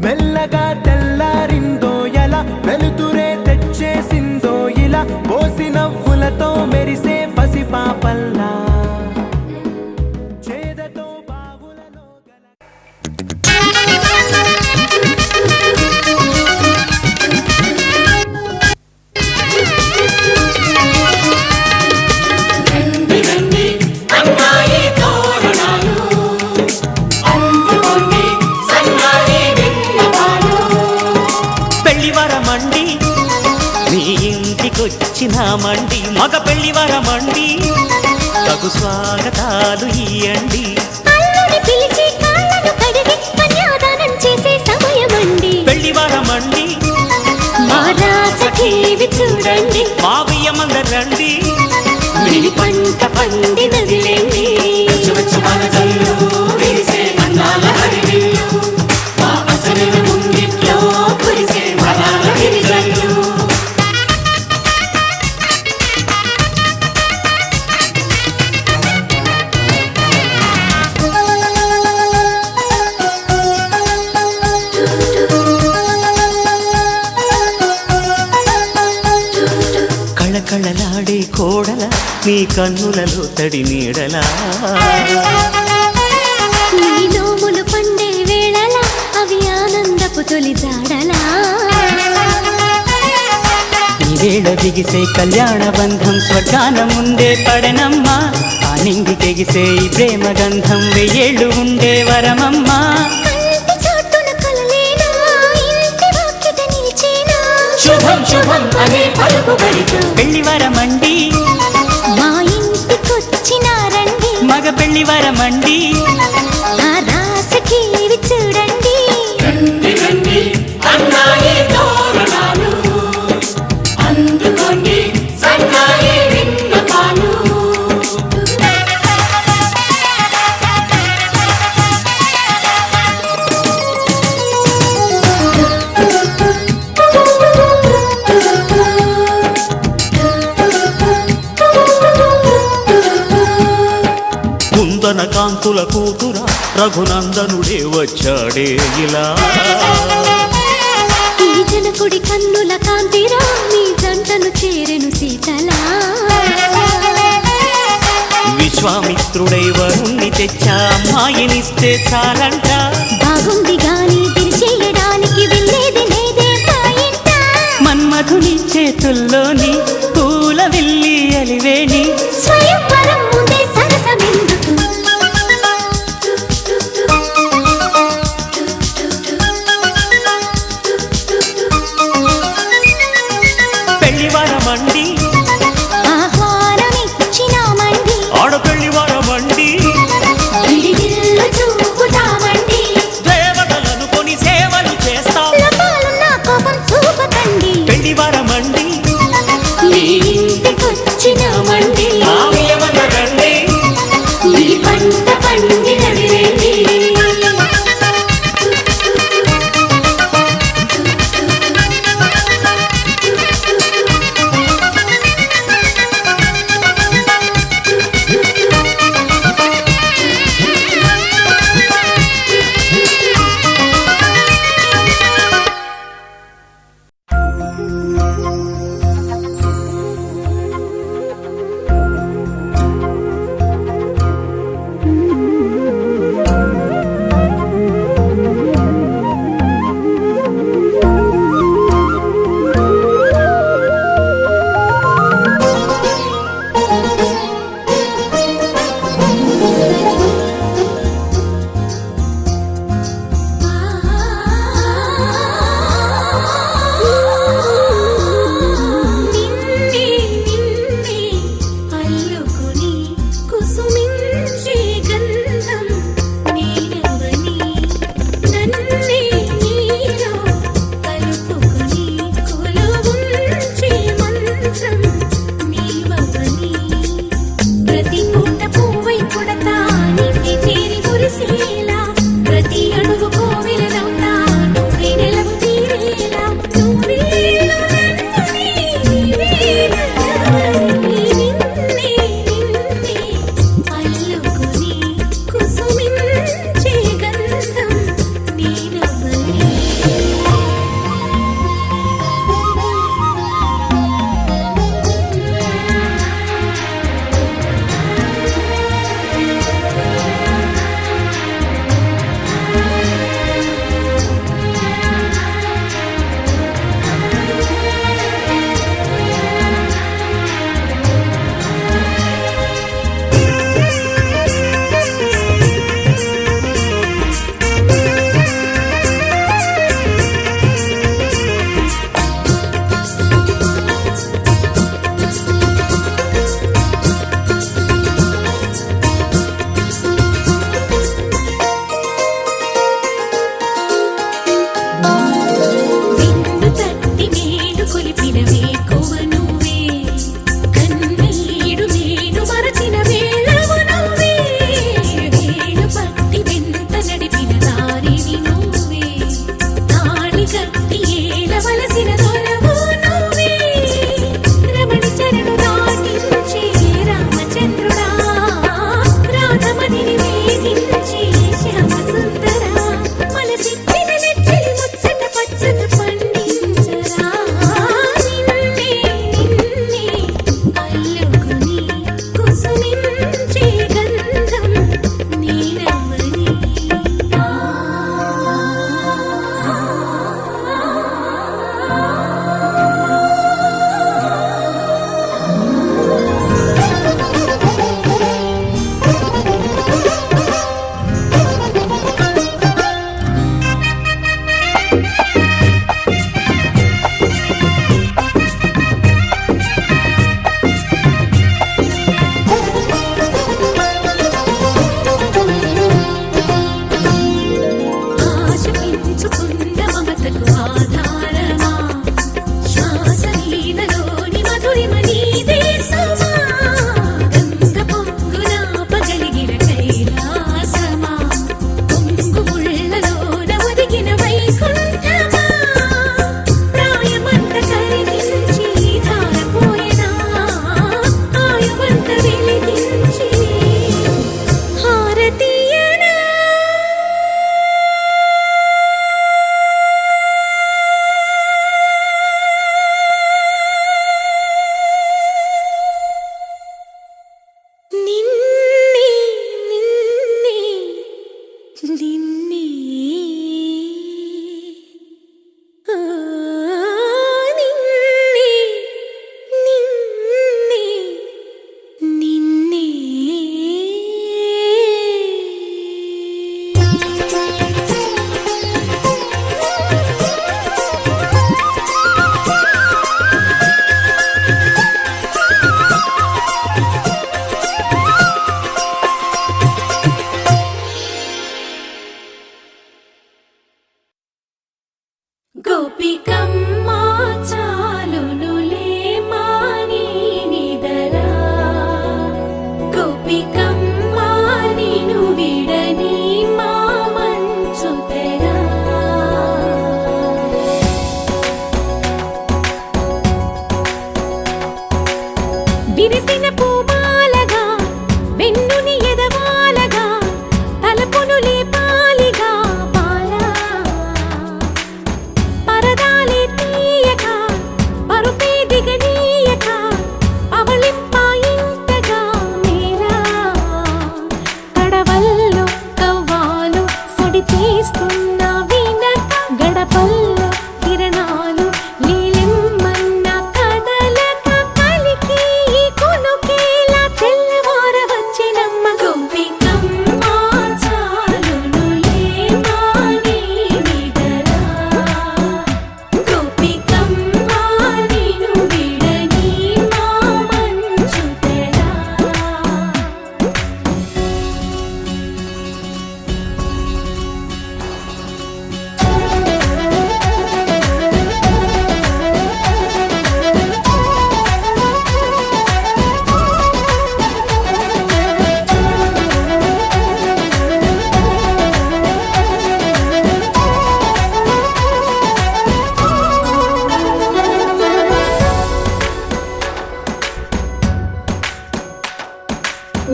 మెల్లగా తెల్లారిందో ఎలా వెలుతురే తెచ్చేసిందో ఇలా పోసి నవ్వులతో మెరిసే పసిపాపల్లా చేదతో బావులలో పెళ్లివారమండి నీ ఇంటికొచ్చినామండి మగ పెళ్లివారమండి తగు స్వాగతాలు ఇయ్యండి పెళ్లివారమండి చూడండి మావయ్యమందరండి మీ పంట పండినదిలేండి కళకళలాడే కోడల నీ కన్నులలో తడి నీడలా నీ నోములు పండే వేళలా అవి ఆనందపు తొలి జాడలా ఈ వేళ దిగిసే కళ్యాణ బంధం స్వర్గాన ముందే పడనమ్మా ఆ నింగి తెగిసే ఈ ప్రేమ గంధం వెయ్యేళ్ళు ఉండే వరమమ్మా శుభం శుభం అనే పలుకుబడితో పెళ్లివారమండి మా ఇంటికొచ్చినారండి మగ పెళ్లివారమండి ఆ రాసకి చూడండి అందుకోండి సన్నాయి విన్నపాలు కుందన కాంతుల కూతురా రఘునందనుడే వచ్చాడే ఇలా ఈ జనకుడి కన్నుల కాంతిరా మీ జంటను చేరెను సీతలా విశ్వామిత్రుడై వరుణ్ణి తెచ్చా అమ్మాయినిస్తే చాలంట బాగుంది గాని తిరిచేయడానికి వెళ్ళేది లేదే పాయింట మన్మధుని చేతుల్లోని పూల విల్లి అలివేణి స్వయంవరం ముందే సరసమెందుకు పెళ్లివారమండి ఆహ్వానమిచ్చినామండి ఆడపెళ్లివారమండి విడిదిల్లు చూపుతామండి దేవతలను కొని సేవలు చేస్తాం లోపాలున్న కోపం చూపకండి పెళ్లివారమండి మీ ఇంటికొచ్చినామండి మావయ్యమందరండి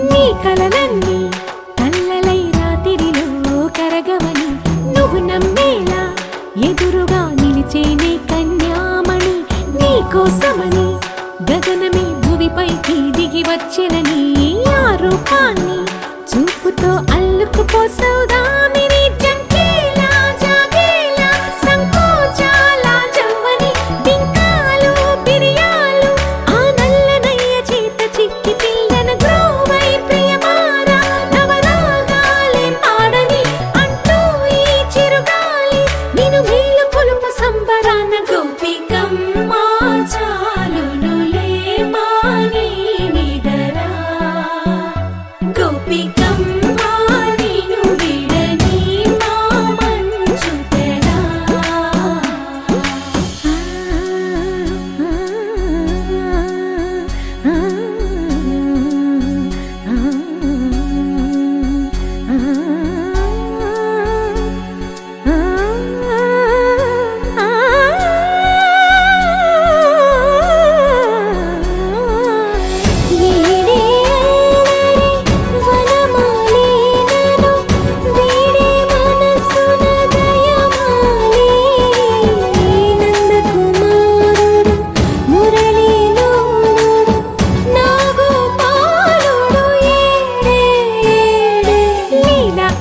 నీ కలలన్నీ కల్లలై రాత్రిలో కరగవని నువ్వు నమ్మేలా ఎదురుగా నిలిచేనే కన్యామణి నీ కోసమని గగనమే భువిపైకి దిగి వచ్చినని ఆ రూపాన్ని చూపుతో అల్లుకుపోసౌదామిని జంకేలా జాగేలా సంకోచాల జవ్వని బింకాలు బిరియాలు ఆ నల్లనయ్య చేత చిక్కి పిల్లన గ్రోవై ప్రియమారా నవరాగాలే పాడని అంటూ ఈ చిరుగాలి నిన్ను మేలు కొలుపు సంబరాన గోపికమ్మ చాలునులే మాని నిదరా గోపికమ్మ నిన్ను విడని మా మంచు తెరా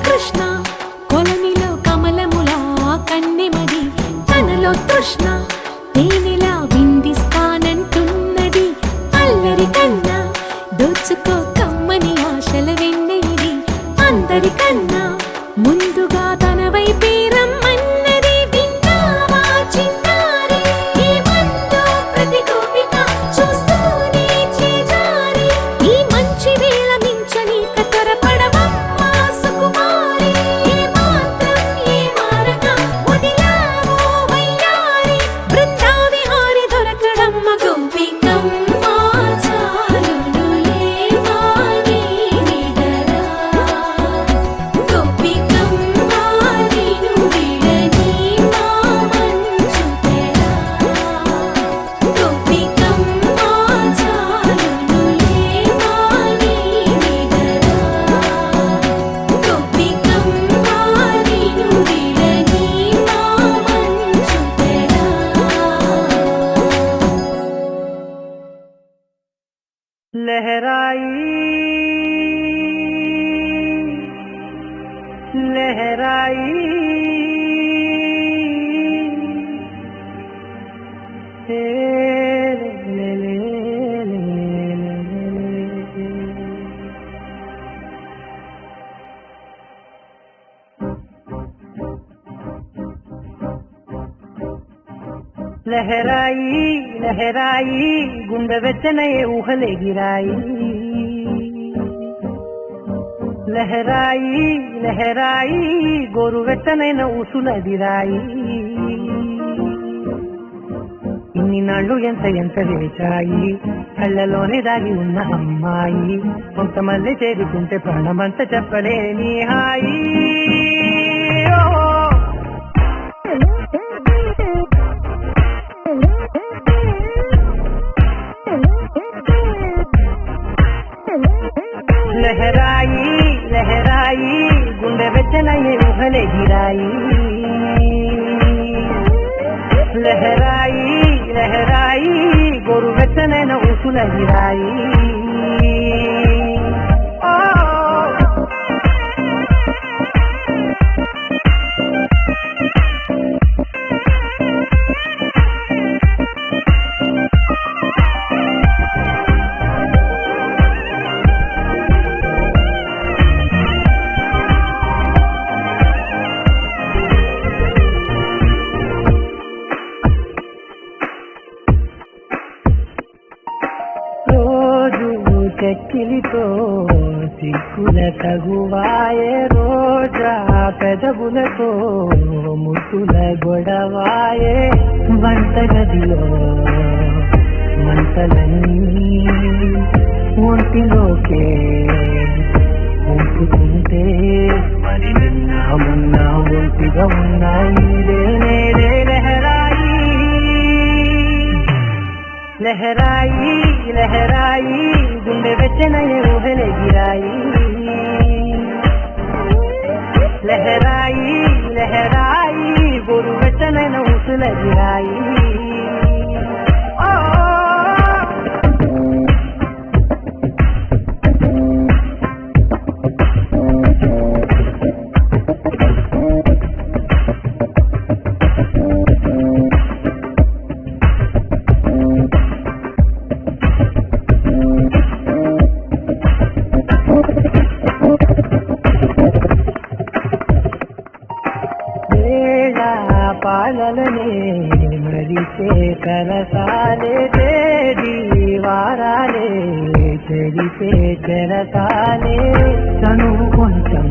కృష్ణ కొలనిలో కమలములా కన్నెమది తనలో తృష్ణ తేనెలా విందిస్తానంటున్నది అల్లరి కన్నా దోచుకో కమ్మని ఆశల వెన్నెయిది అందరికన్నా ముందుగా తన వైపే రమ్మన్నది విన్నావా చిన్నారి ఏమందో ప్రతి గోపిక చూస్తూనే చేజారి ఈ మంచి వేళ మించని కతరపడవమ్మ సుకుమారి ఏ మాత్రం ఏ మారక వదిలావో వయ్యారి బృందావిహారి దొరకడమ్మ గోపికమ్మ చాలునులే మాని నిదరా గోపికమ్మ నిన్ను విడని మా మంచు తెరా గోపికమ్మ చాలునులే మాని నిదరా గోపికమ్మ నిన్ను విడని మా మంచు తెరా लहराई लहराई ले ले ले ले लहराई लहराई गुंडे వెచ్చనయే ఊహలే గిరాయి లహరాయి లహరాయి గోరు వెచ్చనైన ఊసులదిరాయి ఇన్ని నాళ్ళు ఎంత ఎంత వేచాయి కళ్ళలోనే దాగి ఉన్న అమ్మాయి కొంతమంది చేరుకుంటే ప్రాణమంత చెప్పలేని హాయి लहराई लहराई गुंडे వెచ్చనయే ఊహలే గిరాయి లహరాయి లహరాయి గోరు వెచ్చనైన ఊసులదిరాయి చెక్కిలితో సిక్కుల తగువాయే రోజా పెదవులతో ముక్కుల గొడవాయే వంటగదిలో మంటలన్నీ ఒంటిలోకే ఒంపుతుంటే మరి నిన్న మొన్న ఒంటిగా ఉన్నాయి లహరాయి లహరాయి లహరాయి గుండె వెచ్చ వెచ్చనయ్యే ఊహలే గిరాయి లహరాయి లహరాయి గోరు వెచ్చనైన ఊసుల గిరాయి పాలలనే మరిచే కరసాలే తేడి వారాలే చెడితే చెరసాలే తను కొంచెం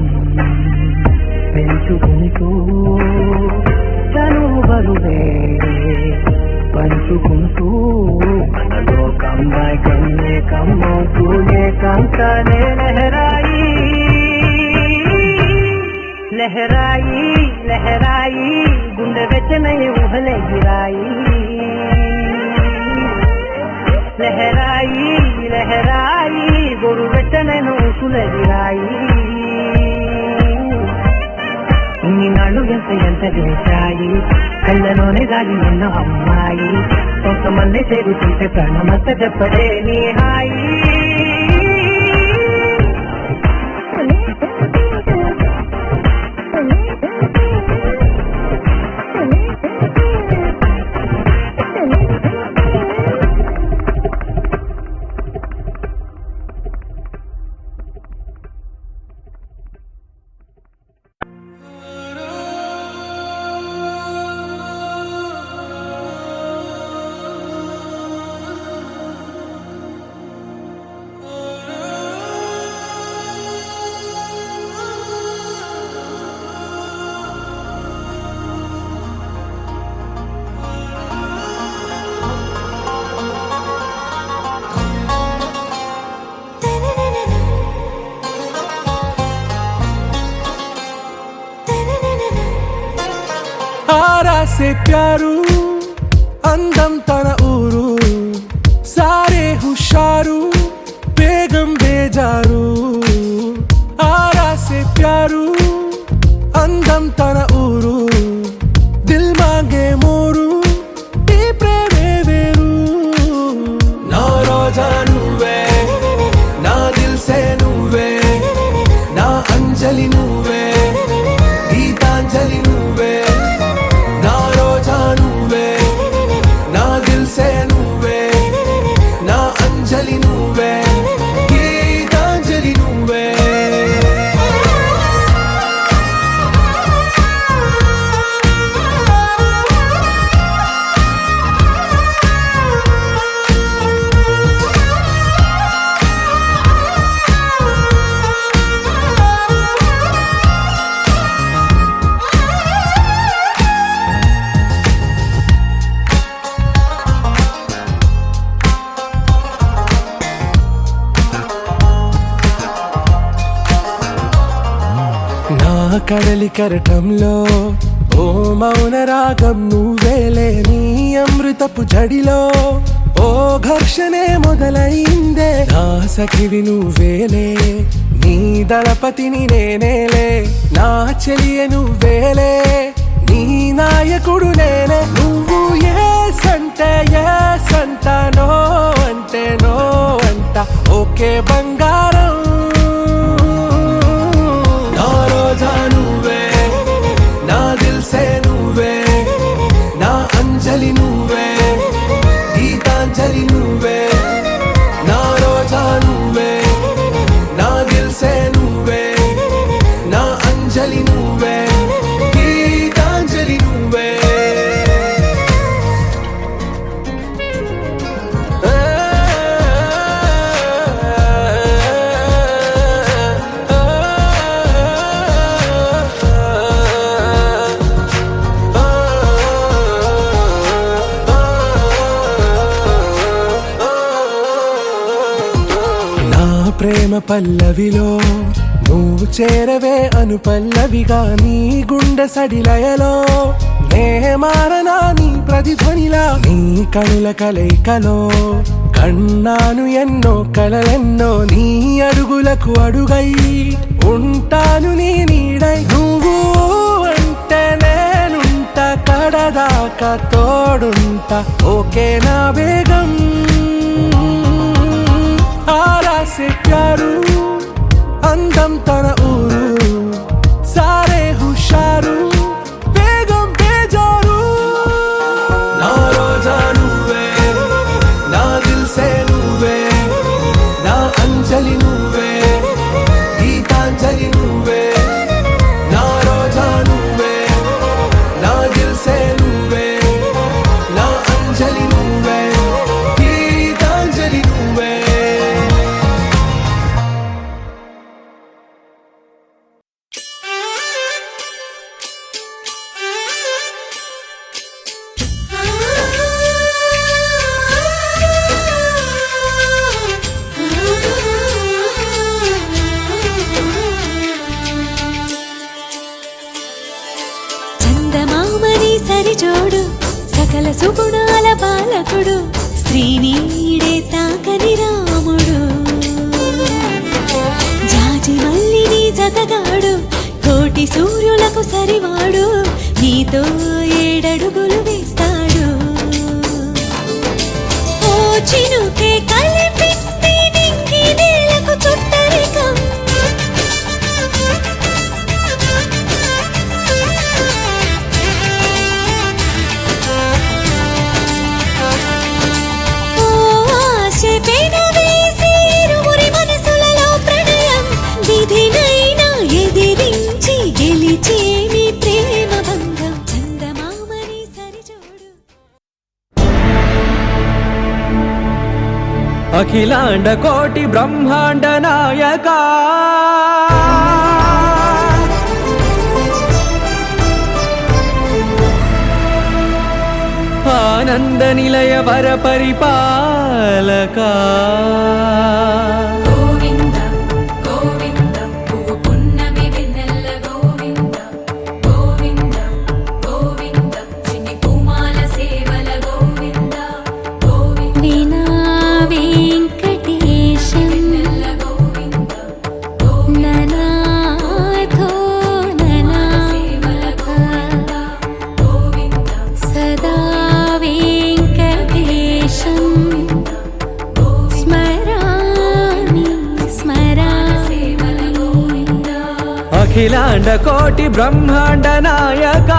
పెంచుకుంటూ తను బరువే పంచుకుంటూ మనలో కమ్మాయి కన్నే కమ్మవుతూనే కంకనే లహరాయి లహరాయి లహరాయి గుండె వెచ్చనయ్యే ఊహలే గిరాయి లహరాయి లహరాయి గోరు వెచ్చనైన ఊసుల గిరాయి ఇన్ని నాళ్ళు ఎంత ఎంత చేశాయి కళ్ళలోనే దాగి ఉన్న అమ్మాయి కొంతమంది చేరుతుంటే ప్రాణమంత చెప్పడే నీ హాయి से प्यारू అందం తన ఊరు సారే హుషారు బేగం బేజారు ఆరా से प्यारू అందం తన ఊరు దిల్ మాంగే మోరు ఈ ప్రేమే వేరు నా రోజా నువ్వే నా దిల్ సే నువ్వే నా అంజలి నువ్వే గీతాంజలి నువ్వే నా రోజా నువ్వే నా దిల్ సే నువ్వే నా అంజలి నువ్వే గీతాంజలి నువ్వే కడలి కరటంలో ఓ మౌన రాగం నువ్వేలే నీ అమృతపు జడిలో ఓ ఘర్షణే మొదలైందే నా సఖివి నువ్వేలే నీ దళపతిని నేనేలే నా చెలియ నువ్వేలే నీ నాయకుడు నేనే నువ్వు ఏ సంట నో అంటే నో అంట ఓకే బంగారం నా రోజా నువ్వే నా దిల్ సే నువ్వే నా అంజలి నువ్వే గీతాంజలి నువ్వే నా రోజా నువ్వే నా దిల్ సే నువ్వే నా అంజలి నువ్వే గీతాంజలి నువ్వే ప్రేమ పల్లవిలో నువ్వు చేరవే అను పల్లవిగా నీ గుండె సడిలయలో నే మారనా నీ ప్రతిధ్వనిలా నీ కనుల కలయికలో కన్నాను ఎన్నో కలలెన్నో నీ అడుగులకు అడుగై ఉంటాను నీ నీడై నువ్వు అంటే నేనుంట కడదాకా తోడుంటా ఓకే నా బేగం ఆరాసే ప్యారు అందం తన ఊరు సారే హుషారు బేగం బేజారు నా రోజా నువ్వే నా దిల్ సే నువ్వే నా అంజలి నువ్వే గీతాంజలి నువ్వే నా రోజా నువ్వే నా దిల్ సే నువ్వే నా అంజలి నువ్వే గీతాంజలి నువ్వే చందమామని సరిజోడు సకల సుగుణాల బాలకుడు శ్రీనీడే తాకని రాముడు జాజి మల్లిని జతగాడు కోటి సూర్యులకు సరివాడు నీతో ఏడడుగులు వేస్తాడు ఓ చినుకే కలిపింది నింగి నేలకు చుట్టరికం ఓ ఆశ పెనవేసి ఇరువురి మనసులలో ప్రణయం విధినైనా ఎదిరించి గెలిచేమి ప్రేమ బంధం చందమామని సరిజోడు అఖిలాండ కోటి బ్రహ్మాండ నాయక ఆనంద నిలయ వర పరిపాలక గోవింద గోవింద పువ్వు పున్నమి వెన్నెల గోవింద గోవింద గోవింద చిన్ని పూమాల సేవల గోవింద గోవింద వినా వెంకటేశం వెన్నెల గోవింద ననాథో సేవల ననాథ గోవింద సదా వెంకటేశం స్మరామి స్మరామి సేవల గోవింద అఖిలాండ కోటి బ్రహ్మాండ నాయక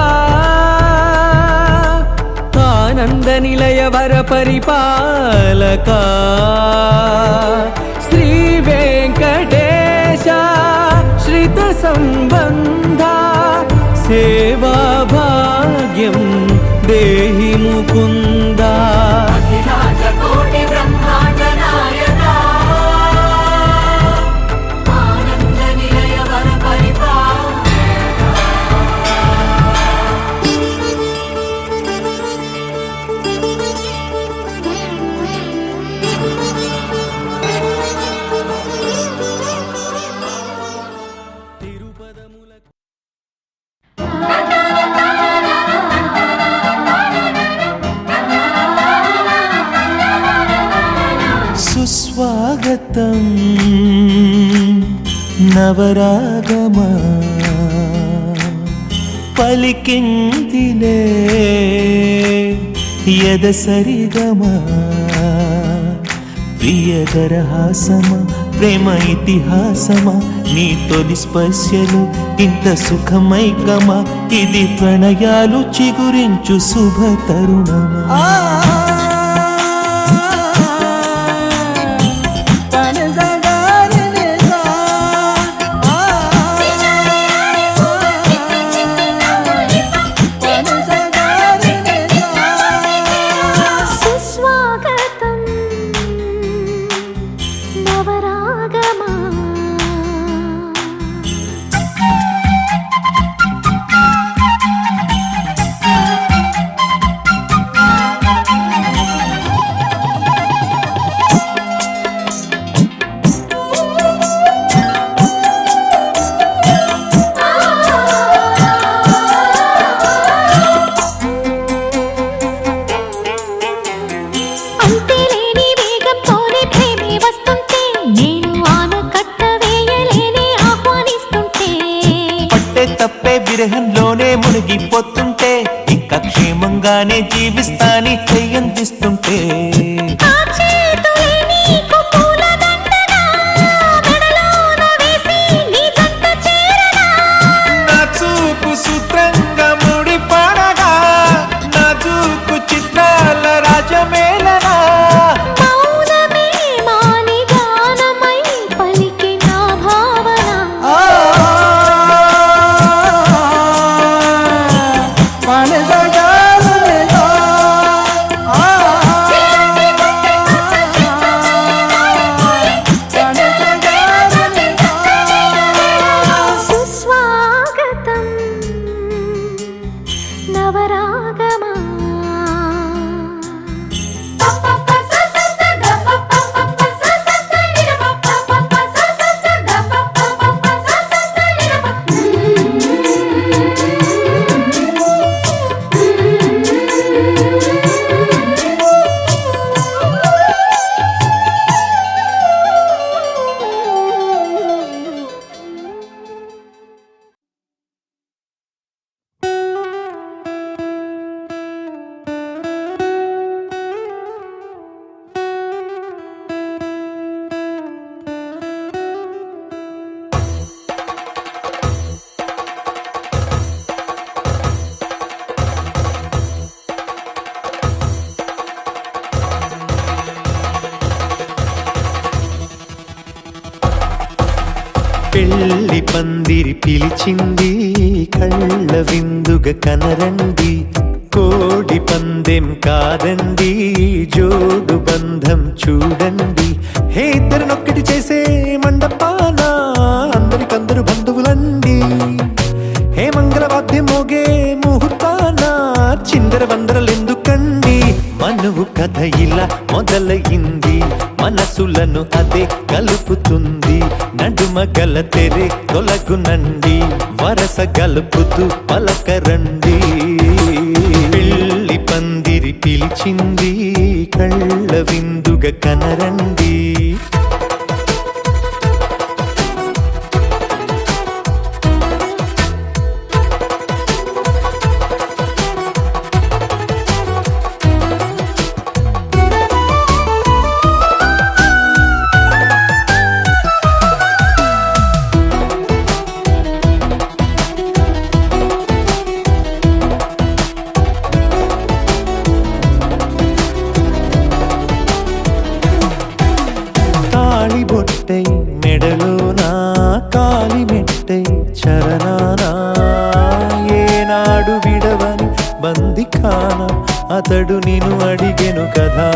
ఆనంద నిలయ వర పరిపాలక శ్రీ వెంకటేశ శ్రిత సంబంధ సేవా భాగ్యం దేహి ముకుంద కోటి బ్రహ్మాండ నాయక ఆనంద నిలయ వర సుస్వాగతం నవరాగమా పలికిందిలే యద సరిగమా ప్రియదరహాసమా ప్రేమ ఇతిహాసమా నీ తొలి స్పర్శలు ఇంత సుఖమైకమా ఇది ప్రణయాలు చిగురించు శుభ తరుణమా సుస్వాగతం నవరాగమా విరహంలోనే మునిగిపోతుంటే ఇంకా క్షేమంగానే జీవిస్తాని చెయ్యందిస్తుంటే ఆ చేతులే నీకు పూలదండగా, మెడలోన వేసి నీ జంట చేరనా. నా చూపు సూత్రంగా ముడిపడగా నా చూపు చిత్రాల రాజమేళనా మౌనమే మాని గానమై పలికిన భావన. సుస్వాగతం నవరాగమా. పెళ్లి పందిరి పిలిచింది కళ్ళ విందుగ కనరండి కోడి పందెం కాదండి జోడు బంధం చూడండి హే ఇద్దరినొక్కటి చేసే మండపాన అందరికందరు బంధువులండి హే మంగళవాద్యం మోగే ముహూర్తాన చిందర వందరలెందుకండి మనువు కథ ఇలా మొదలయింది మనసులను అదే కలుపుతుంది నడుమ గల తెరే తొలగునండి వరస గలుపుతూ పలకరండి పెళ్లి పందిరి పిలిచింది కళ్ళ విందుగ కనరండి బొట్టై మెడలోనా కాలి మెట్టై చరణానా ఏనాడు విడవని బందిఖాన అతడు నిన్ను అడిగెను కదా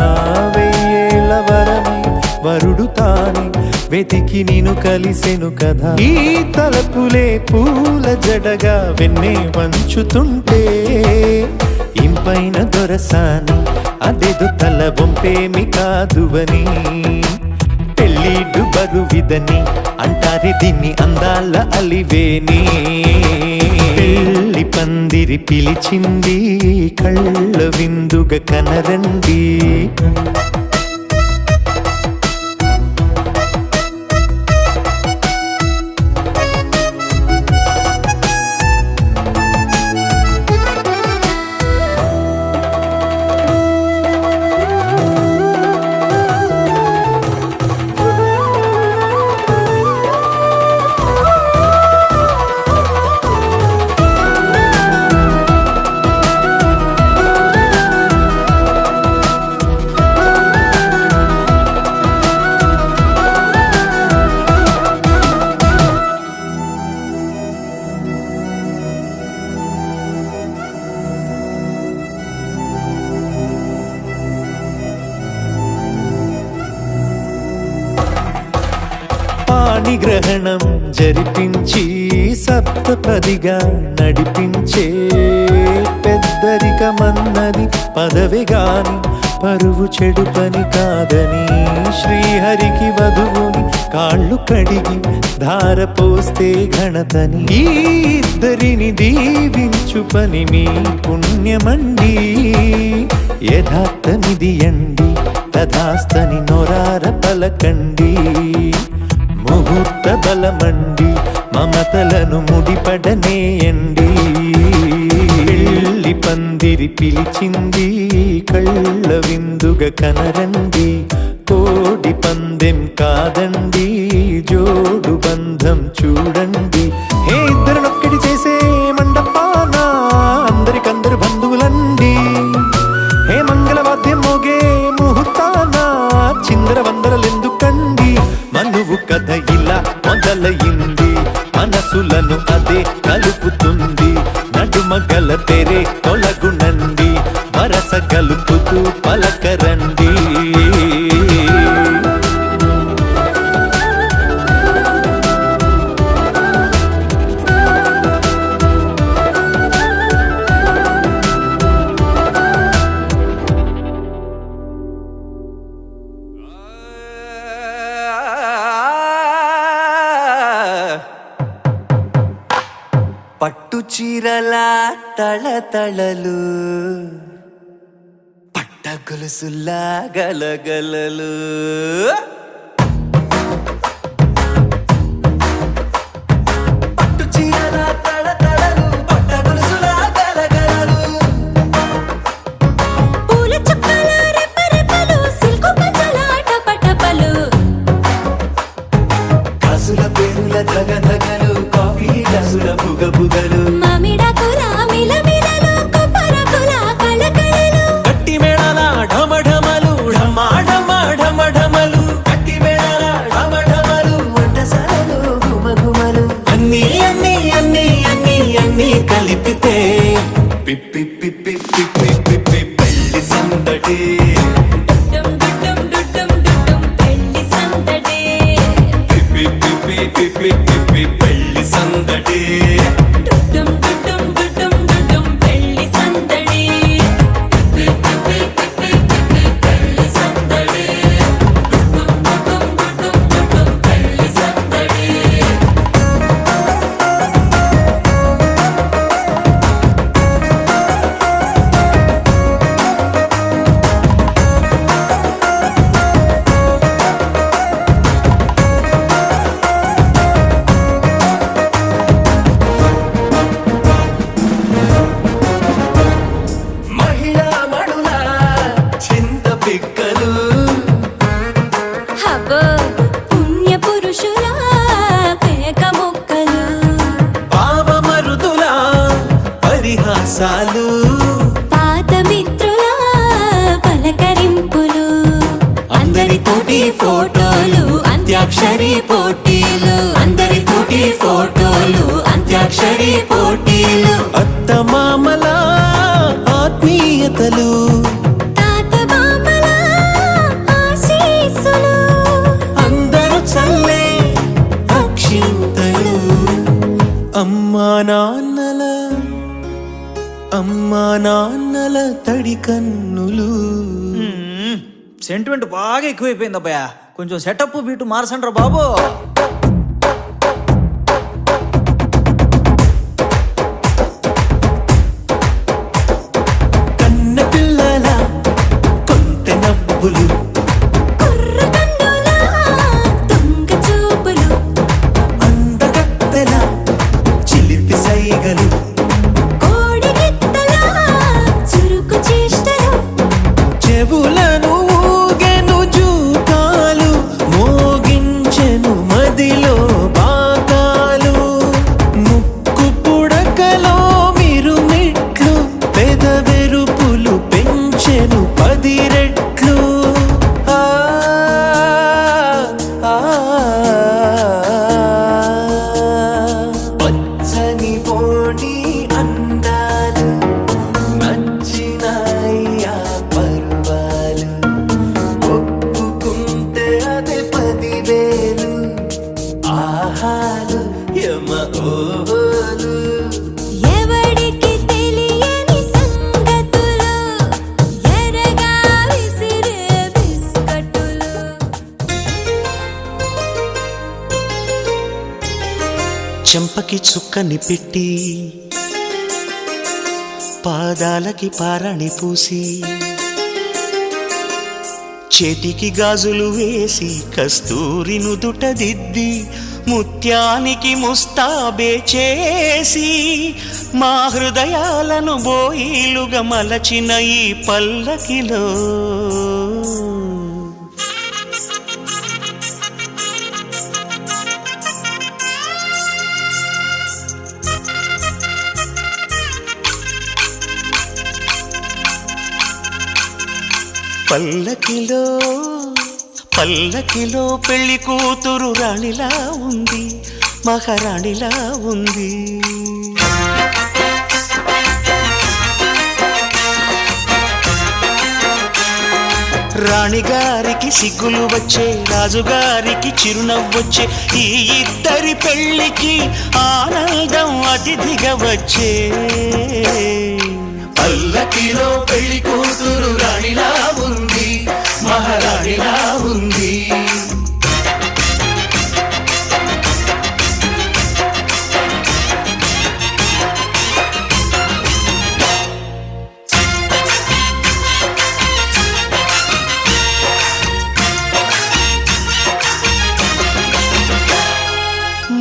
వెయ్యేళ్ళ వరమై వరుడు తానే వెతికి నిన్ను కలిసెను కదా ఈ తలపులే పూల జడగా వెన్నే వంచుతుంటే ఇంపైన దొరసాని అదేదో తల వంపేమి కాదువని పెళ్ళిడు బరువిదని అంటారే దీన్ని అందాల అలివేని పెళ్లి పందిరి పిలిచింది కళ్ళ విందుగ కనరండి గ్రహణం జరిపించి సప్తపదిగా నడిపించే పెద్దరికమన్నది పదవి గాని పరువు చెడు పని కాదని శ్రీహరికి వధువుని కాళ్ళు కడిగి ధార పోస్తే ఘనతని ఈ ఇద్దరిని దీవించు పని మీ పుణ్యమండి యథార్థమిది అండి తథాస్తని నొరార పలకండి ముహూర్త బలమండి మమతలను ముడిపడనేయండి. పెళ్లి పందిరి పిలిచింది, కళ్ళ విందుగా కనరండి. కోడి పందెం కాదండి, జోడు బంధం చూడండి. హే ఇద్దరినొక్కటి చేసే మండపాన అందరికందరు బంధువులండి. హే మంగళవాద్యం మోగే ముహూర్తాన చిందర వందరలెందుకండి. మనువు కథ ఇలా మొదలయింది, మనసులను అదే కలుపుతుంది. నడుమగల తెరే తొలగునండి, వరస కలుపుతూ పలకరండి. పట్టు చీరల తళతళలు, పట్ట గొలుసుల్లా గలగలలు. పట్టు చీరల తళతళలు, పట్ట గొలుసుల్లా గలగలలు. పూల చుక్కల రెపరెపలు, సిల్కు పంచల టపటపలు. కాసుల పేరుల ధగధగలు, కాఫీ గ్లాసుల బుగబుగలు. మామిడాకుల మిలమిలలు, కొబ్బరకుల కళకళలు. గట్టి మేళాల ఢమఢమలు, ఢమాఢమఢమఢమలు. గట్టి మేళాల ఢమఢమలు, వంటసాలలు గుమగుమలు. అన్నీ అన్నీ అన్నీ అన్నీ అన్నీ కలిపితే పిప్పి పిప్పి పిప్పి పిప్పి పెళ్లి సందడి. డుడ్డుం డుడ్డుం డుడ్డుం డుడ్డుం పెళ్లి సందడి. పిప్పి పిప్పి పిప్పి పిప్పి పెళ్లి సందడి. డుడ్డుం డుడ్డుం డుడ్డుం డుడ్డుం పెళ్లి సందడి. పిప్పి పిప్పి పిప్పి పిప్పి పెళ్లి సందడి. డుడ్డుం డుడ్డుం డుడ్డుం డుడ్డుం పెళ్లి సందడి. మహిళా మణుల చింత పిక్కలు, హబో పుణ్య పురుషుల పేక మొక్కలు. పావమరుదుల పరిహాసాలు. పాత మిత్రుల పలకరింపులు. అందరితోటి ఫోటోలు, అంత్యాక్షరి పోటీలు. అందరితోటి ఫోటోలు, అంత్యాక్షరి పోటీలు. అత్తమామల ఆత్మీయతలు, తాత బామల ఆశీస్సులు. అందరూ చల్లే అక్షింతలు. అమ్మా నాన్నల తడి కన్నులు. సెంటిమెంట్ బాగా ఎక్కువైపోయింది అబ్బాయా, కొంచెం సెటప్ బీటు మార్చండ్రా బాబు. కన్న పిల్లల కొంటె నవ్వులు, కుర్ర కన్నుల దొంగ చూపులు. అందగత్తెల చిలిపి సైగలు. కోడి గిత్తల చురుకు చేష్టలు. చెవులను ఊగెను జూకాలు, మోగించెను మదిలో బాకాలు. ముక్కు పుడకలో మిరుమిట్లు, పెదవెరుపులు పెంచెను 10 రెట్లు. ఆ, ఆ, పచ్చని పోనీ అందాలు, నచ్చినాయ్యా పరువాలు. ఒప్పుకుంటే అదే 10,000. ఆహాలు యమ ఓహోలు. ఎవడికి తెలియని సంగతులు, ఎరగా విసిరే బిస్కట్టులు. చెంపకి చుక్కని పెట్టి పాదాలకి పారాణి పూసి చేతికి గాజులు వేసి కస్తూరి నుదుట దిద్ది ముత్యానికి ముస్తాబే చేసి మా హృదయాలను బోయిలుగా మలచిన ఈ పల్లకిలో పల్లకిలో పల్లకిలో పెళ్లి కూతురు రాణిలా ఉంది, మహారాణిలా ఉంది. రాణిగారికి సిగ్గులు వచ్చే, రాజుగారికి చిరునవ్వొచ్చే, ఈ ఇద్దరి పెళ్లికి ఆనందం అతిథిగా వచ్చే. పల్లకిలో పెళ్లి కూతురు రాణిలా ఉంది, మహారాణిలా ఉంది.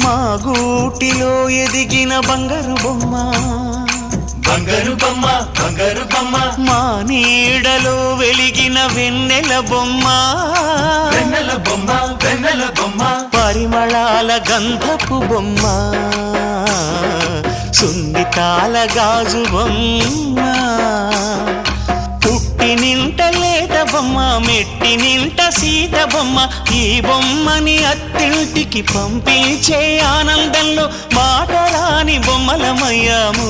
మా గూటిలో ఎదిగిన బంగారు బొమ్మ, బంగారు బొమ్మ, బంగారు బొమ్మ, మా నీడలో వెలిగిన వెన్నెల బొమ్మ, వెన్నెల బొమ్మ, వెన్నెల బొమ్మ, పరిమళాల గంధపు బొమ్మ, సున్నితాల గాజు బొమ్మ, పుట్టి నింట లేత బొమ్మ, మెట్టి నింట సీత బొమ్మ. ఈ బొమ్మని అత్తింటికి పంపించే ఆనందంలో మాటరాని బొమ్మలమయ్యాము,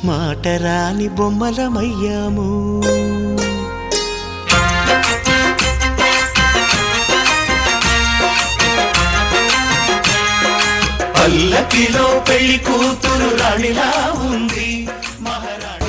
మాటరాని బొమ్మలమయ్యాము. పల్లకిలో పెళ్లి కూతురు రాణిలా ఉంది, మహారాణి.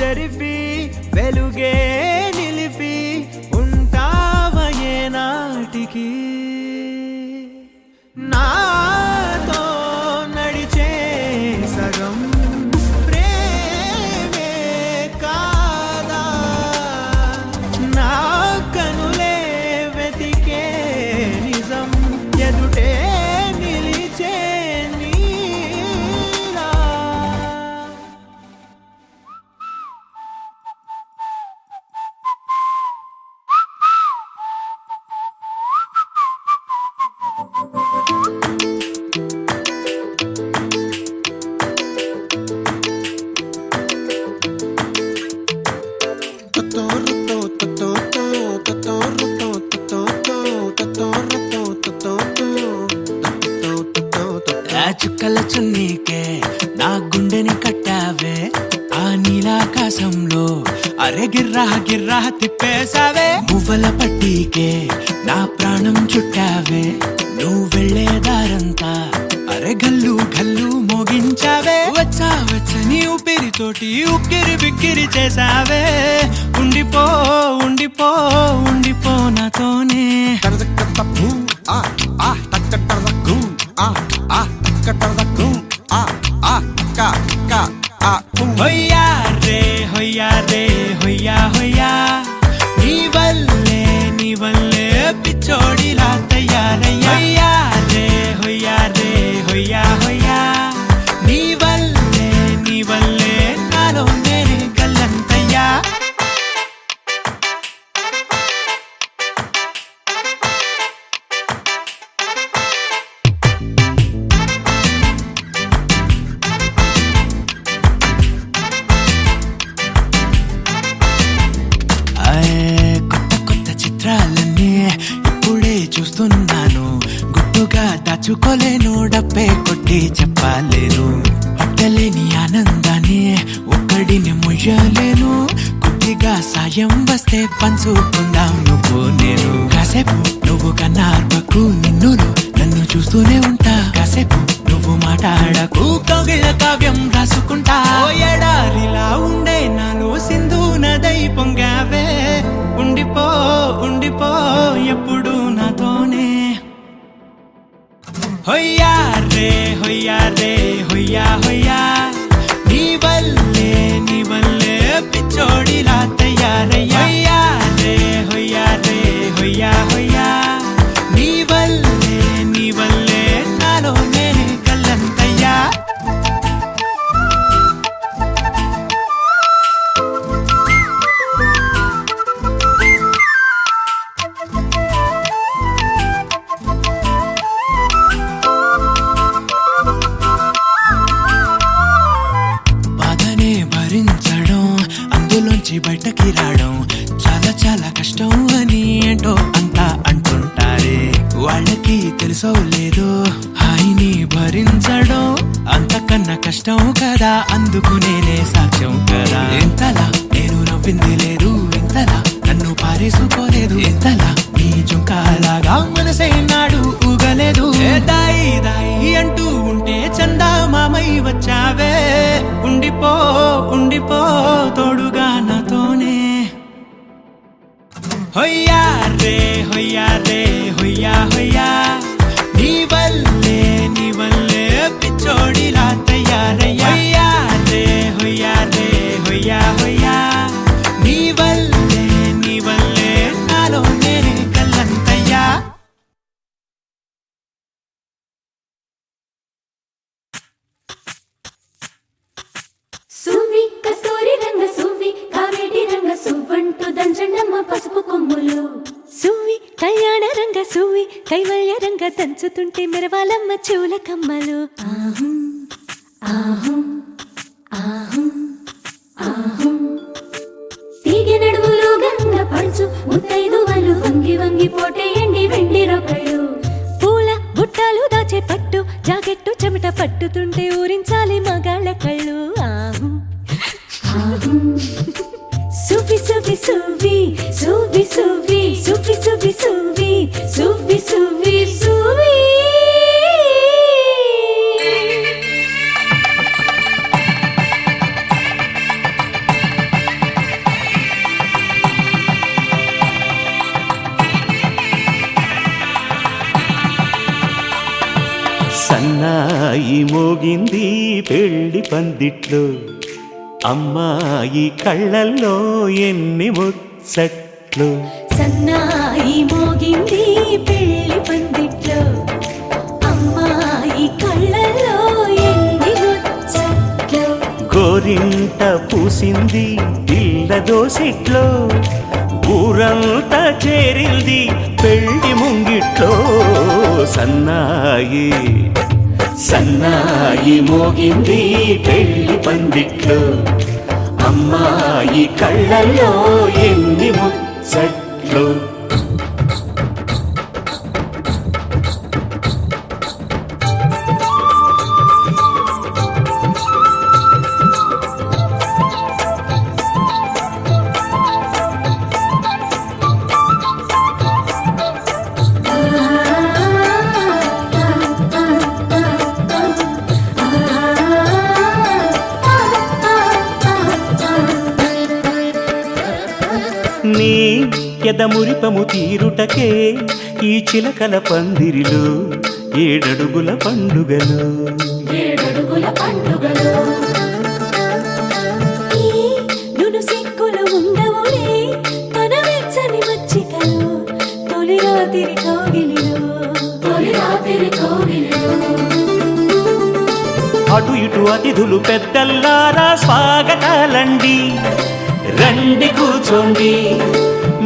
చెరిపి వెలుగే నిలిపి ఉంటావయే నాటికి నాతో నడిచే సగం ప్రేమే కాదా నా కనులే వెతికే నిజం ఎదుటే నిలిచే నీలా ఆ చుక్కల చున్నీకే నా గుండెని కట్టావే ఆ నీలాకాశంలో అరే గిర్రా గిర్రా తిప్పేశావే పువ్వుల పట్టీకే నా ప్రాణం చుట్టావే నువ్వు వెళ్ళే దారంతా అరే గల్లు గల్లు మోగించావే వచ్చా వచ్చని ఊపిరితోటి ఉక్కిరి బిక్కిరి చేసావే ఉండిపో ఉండిపో ఉండిపో నాతోనే హొయ్యా రే హొయ్యా రే హొయ్యా హొయ్యా నీ వల్లే పిచ్చోడిలా తయారయ్యా హొయ్యా రే హొయ్యా హొయ్యా నీ వల్లే నాలో నేనే గల్లంతయ్యా కొత్త కొత్త చిత్రాలన్నీ ఇప్పుడే చూస్తున్నాను గుట్టుగా దాచుకోలేను డబ్బే కొట్టి చెప్పలేను పట్టలేని ఆనందాన్ని ఒక్కడిని ముయ్యలేను కొద్దిగా సాయం వస్తే పంచుకుందాం నువ్వు నేను కాసేపు నువ్వు కన్నార్పకు నిన్నులో నన్ను చూస్తూనే ఉంటా కాసేపు నువ్వు మాట్లాడకు కౌగిళ్ళ కావ్యం రాసుకుంటా ఓ ఎడారిలా ఉండే నాలో సింధు నదై పొంగావే ఉండిపో ఉండిపో ఎప్పుడు నాతోనే హొయ్యా రే హొయ్యా రే హొయ్యా హొయ్యా నీ వల్లే పిచ్చోడిలా తయారయ్యా హొయ్యా రే హొయ్యా హొయ్యా నీ వల్లే నాలో నేనే కల్లంతయ్యా బాధనే భరించడం అందులోంచి బయటకి రావడం చాలా చాలా కష్టం అని ఏంటో అంతా అంటుంటారే వాళ్ళకి తెలుసో లేదో హాయిని భరించడం అంతకన్నా కష్టం కదా అందుకు నేనే సాక్ష్యం కదా ఎంతలా నేను నవ్వింది లేదు ఎంతలా నన్ను పారేసుకోలేదు ఎంతలా నీ జుంకాలాగా మనసే నాడు ఊగలేదు దాయి దాయి అంటూ ఉంటే చందా మామై వచ్చావే ఉండిపో ఉండిపో తోడుగా నాతోనే హొయ్యా రే హొయ్యా రే హొయ్యా హొయ్యా నీ వల్లే పిచ్చోడిలా తయారయ్యా హొయ్యా రే హొయ్యా హొయ్యా నీ వల్లే నాలో నేనే కల్లంతయ్యా సువ్వి కస్తూరి రంగ సువ్వి కావేటి రంగ సువ్వంటూ దంచండమ్మ పసుపు కొమ్ములు సువ్వి కళ్యాణ రంగ సువ్వి కైవల్య రంగ దంచుతుంటే మెరవాలమ్మ చెవుల కమ్మలు ఆహం ఆహం ఆహం ఆహం తీగె నడుములు గంగ పడుచు ముత్తైదువలు వంగి వంగి పోటేయండి వెండి రొకళ్ళు పూల బుట్టాలు దాచే పట్టు జాకెట్టు చెమట పట్టుతుంటే ఊరించాలి మగాళ్ళ కళ్ళు ఆహం ఆహం సువ్వి సువ్వి సువ్వి సువ్వి సువ్వి సువ్వి సువ్వి సువ్వి సువ్వి సువ్వి సువ్వి మోగింది పెళ్లి పందిట్లో అమ్మాయి కళ్ళల్లో ఎన్ని ముచ్చట్లు సన్నాయి మోగింది పెళ్లి పందిట్లో అమ్మాయి కళ్ళల్లో ఎన్ని ముచ్చట్లు గోరింట పూసింది పిల్ల దోసిట్లో ఊరంతా చేరింది పెళ్లి ముంగిట్లో సన్నాయి సన్నాయి మోగింది పెళ్లి పందిట్లో అమ్మాయి కళ్ళల్లో ఎన్ని ముచ్చట్లు నీ ఎదమురిపము తీరుటకే ఈ చిలకల పందిరిలో ఏడడుగుల పండుగలు ఏడడుగుల పండుగలో ఈ నును సిక్కులు ఉండవులే తన వెచ్చని మచ్చికలు తొలి రాత్రి కోగిలిలో అటు ఇటు అతిథులు పెద్దల్లారా స్వాగతాలండి రండి కూర్చోండి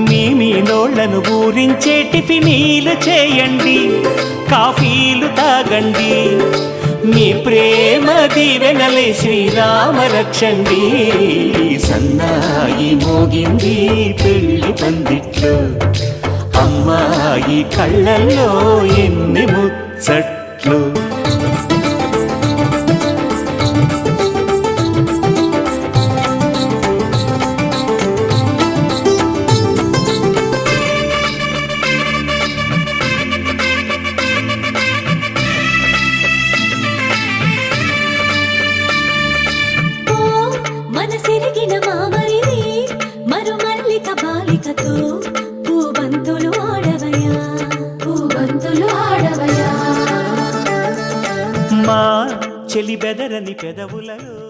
మీ నోళ్లను ఊరించే టిఫినీలు చేయండి కాఫీలు తాగండి మీ ప్రేమ దీవెనలే శ్రీరామ రక్షండి సన్నాయి మోగింది పెళ్లి పందిట్లో అమ్మాయి కళ్ళల్లో ఎన్ని ముచ్చట్లు మనసిరిగిన మామరిది మరుమల్లిక బాలికతో పూబంతులు ఆడవయా మా చెలి బెదరని పెదవులలో